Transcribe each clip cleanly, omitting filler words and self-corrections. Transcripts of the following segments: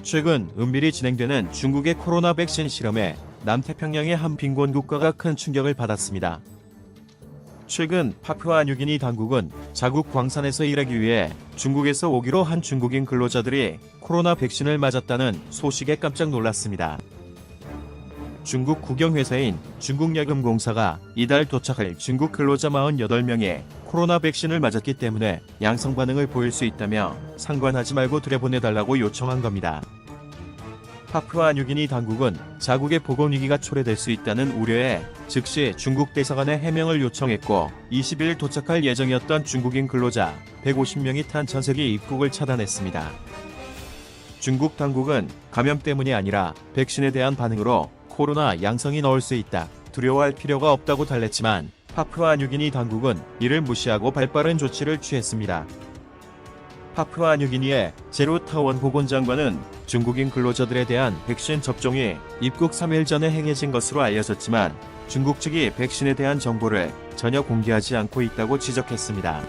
최근 은밀히 진행되는 중국의 코로나 백신 실험에 남태평양의 한 빈곤 국가가 큰 충격을 받았습니다. 최근 파푸아뉴기니 당국은 자국 광산에서 일하기 위해 중국에서 오기로 한 중국인 근로자들이 코로나 백신을 맞았다는 소식에 깜짝 놀랐습니다. 중국 국영회사인 중국야금공사가 이달 도착할 중국 근로자 48명이 코로나 백신을 맞았기 때문에 양성 반응을 보일 수 있다며 상관하지 말고 들여보내달라고 요청한 겁니다. 파푸아뉴기니 당국은 자국의 보건위기가 초래될 수 있다는 우려에 즉시 중국 대사관에 해명을 요청했고 20일 도착할 예정이었던 중국인 근로자 150명이 탄 전세기 입국을 차단했습니다. 중국 당국은 감염 때문이 아니라 백신에 대한 반응으로 코로나 양성이 나올 수 있다, 두려워할 필요가 없다고 달랬지만 파푸아뉴기니 당국은 이를 무시하고 발빠른 조치를 취했습니다. 파푸아뉴기니의 제로타원 보건장관은 중국인 근로자들에 대한 백신 접종이 입국 3일 전에 행해진 것으로 알려졌지만 중국 측이 백신에 대한 정보를 전혀 공개하지 않고 있다고 지적했습니다.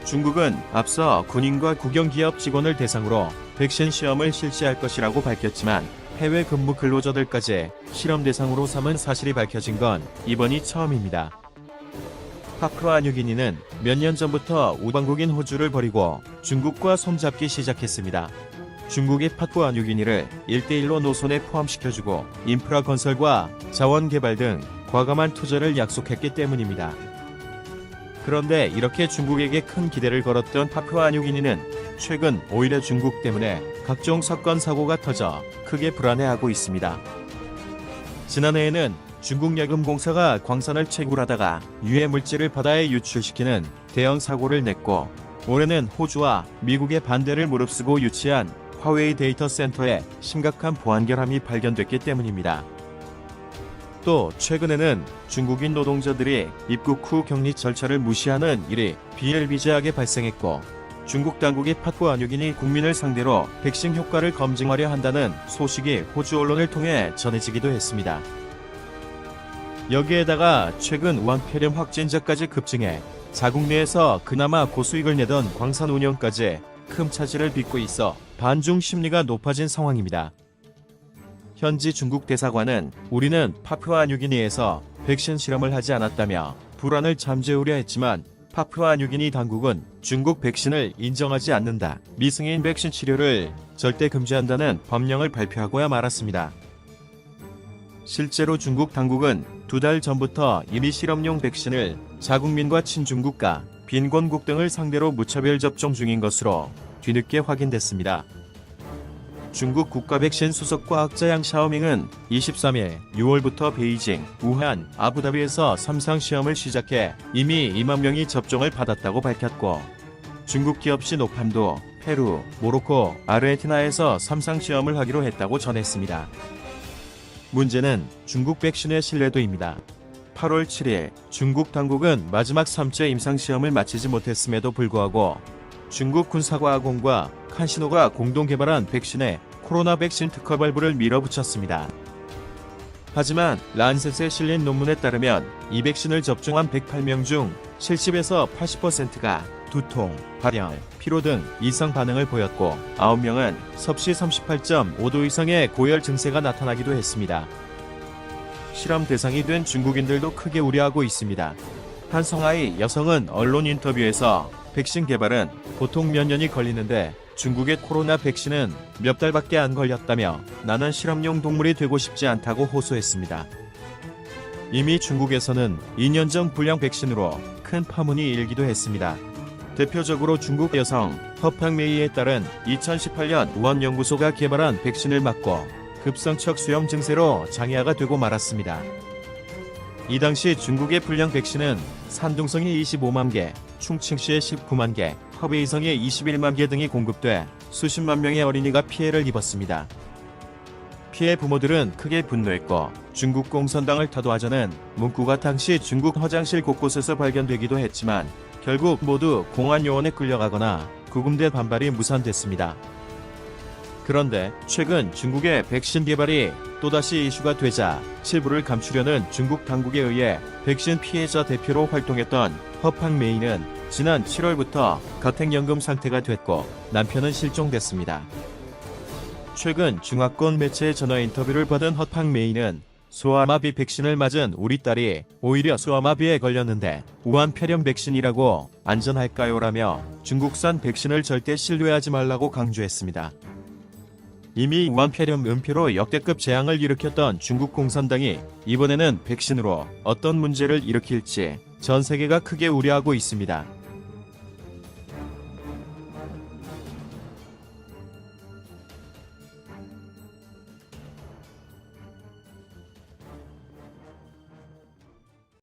중국은 앞서 군인과 국영기업 직원을 대상으로 백신 시험을 실시할 것이라고 밝혔지만 해외 근무 근로자들까지 실험 대상으로 삼은 사실이 밝혀진 건 이번이 처음입니다. 파푸아뉴기니는 몇 년 전부터 우방국인 호주를 버리고 중국과 손잡기 시작했습니다. 중국이 파푸아뉴기니를 1대1로 노선에 포함시켜주고 인프라 건설과 자원 개발 등 과감한 투자를 약속했기 때문입니다. 그런데 이렇게 중국에게 큰 기대를 걸었던 파푸아뉴기니는 최근 오히려 중국 때문에 각종 사건 사고가 터져 크게 불안해하고 있습니다. 지난해에는 중국야금공사가 광산을 채굴하다가 유해 물질을 바다에 유출시키는 대형 사고를 냈고, 올해는 호주와 미국의 반대를 무릅쓰고 유치한 화웨이 데이터 센터에 심각한 보안 결함이 발견됐기 때문입니다. 또 최근에는 중국인 노동자들이 입국 후 격리 절차를 무시하는 일이 비일비재하게 발생했고, 중국 당국이 파푸아뉴기니 국민을 상대로 백신 효과를 검증하려 한다는 소식이 호주 언론을 통해 전해지기도 했습니다. 여기에다가 최근 우한 폐렴 확진자까지 급증해 자국 내에서 그나마 고수익을 내던 광산 운영까지 큰 차질을 빚고 있어 반중 심리가 높아진 상황입니다. 현지 중국 대사관은 우리는 파푸아뉴기니에서 백신 실험을 하지 않았다며 불안을 잠재우려 했지만 파푸아뉴기니 당국은 중국 백신을 인정하지 않는다, 미승인 백신 치료를 절대 금지한다는 법령을 발표하고야 말았습니다. 실제로 중국 당국은 2달 전부터 이미 실험용 백신을 자국민과 친중국가, 빈곤국 등을 상대로 무차별 접종 중인 것으로 뒤늦게 확인됐습니다. 중국 국가백신 수석과학자 양 샤오밍은 23일 6월부터 베이징, 우한, 아부다비에서 3상 시험을 시작해 이미 2만 명이 접종을 받았다고 밝혔고, 중국 기업 시노팜도 페루, 모로코, 아르헨티나에서 3상 시험을 하기로 했다고 전했습니다. 문제는 중국 백신의 신뢰도입니다. 8월 7일 중국 당국은 마지막 3차 임상시험을 마치지 못했음에도 불구하고 중국 군사과학원과 칸시노가 공동 개발한 백신에 코로나 백신 특허 발부를 밀어붙였습니다. 하지만 란셋에 실린 논문에 따르면 이 백신을 접종한 108명 중 70에서 80%가 두통, 발열, 피로 등 이상 반응을 보였고 9명은 섭씨 38.5도 이상의 고열 증세가 나타나기도 했습니다. 실험 대상이 된 중국인들도 크게 우려하고 있습니다. 한 성하이 여성은 언론 인터뷰에서 백신 개발은 보통 몇 년이 걸리는데 중국의 코로나 백신은 몇 달밖에 안 걸렸다며 나는 실험용 동물이 되고 싶지 않다고 호소했습니다. 이미 중국에서는 2년 전 불량 백신으로 큰 파문이 일기도 했습니다. 대표적으로 중국 여성 허팡메이에 따른 2018년 우한 연구소가 개발한 백신을 맞고 급성척 수염 증세로 장애아가 되고 말았습니다. 이 당시 중국의 불량 백신은 산둥성이 25만 개, 충칭시에 19만 개, 허베이성에 21만 개 등이 공급돼 수십만 명의 어린이가 피해를 입었습니다. 피해 부모들은 크게 분노했고 중국 공산당을 타도하자는 문구가 당시 중국 화장실 곳곳에서 발견되기도 했지만 결국 모두 공안요원에 끌려가거나 구금돼 반발이 무산됐습니다. 그런데 최근 중국의 백신 개발이 또다시 이슈가 되자 실부를 감추려는 중국 당국에 의해 백신 피해자 대표로 활동했던 허팡메이는 지난 7월부터 가택연금 상태가 됐고 남편은 실종됐습니다. 최근 중화권 매체의 전화 인터뷰를 받은 허팡메이는 소아마비 백신을 맞은 우리 딸이 오히려 소아마비에 걸렸는데 우한 폐렴 백신이라고 안전할까요? 라며 중국산 백신을 절대 신뢰하지 말라고 강조했습니다. 이미 우한 폐렴 음표로 역대급 재앙을 일으켰던 중국 공산당이 이번에는 백신으로 어떤 문제를 일으킬지 전 세계가 크게 우려하고 있습니다.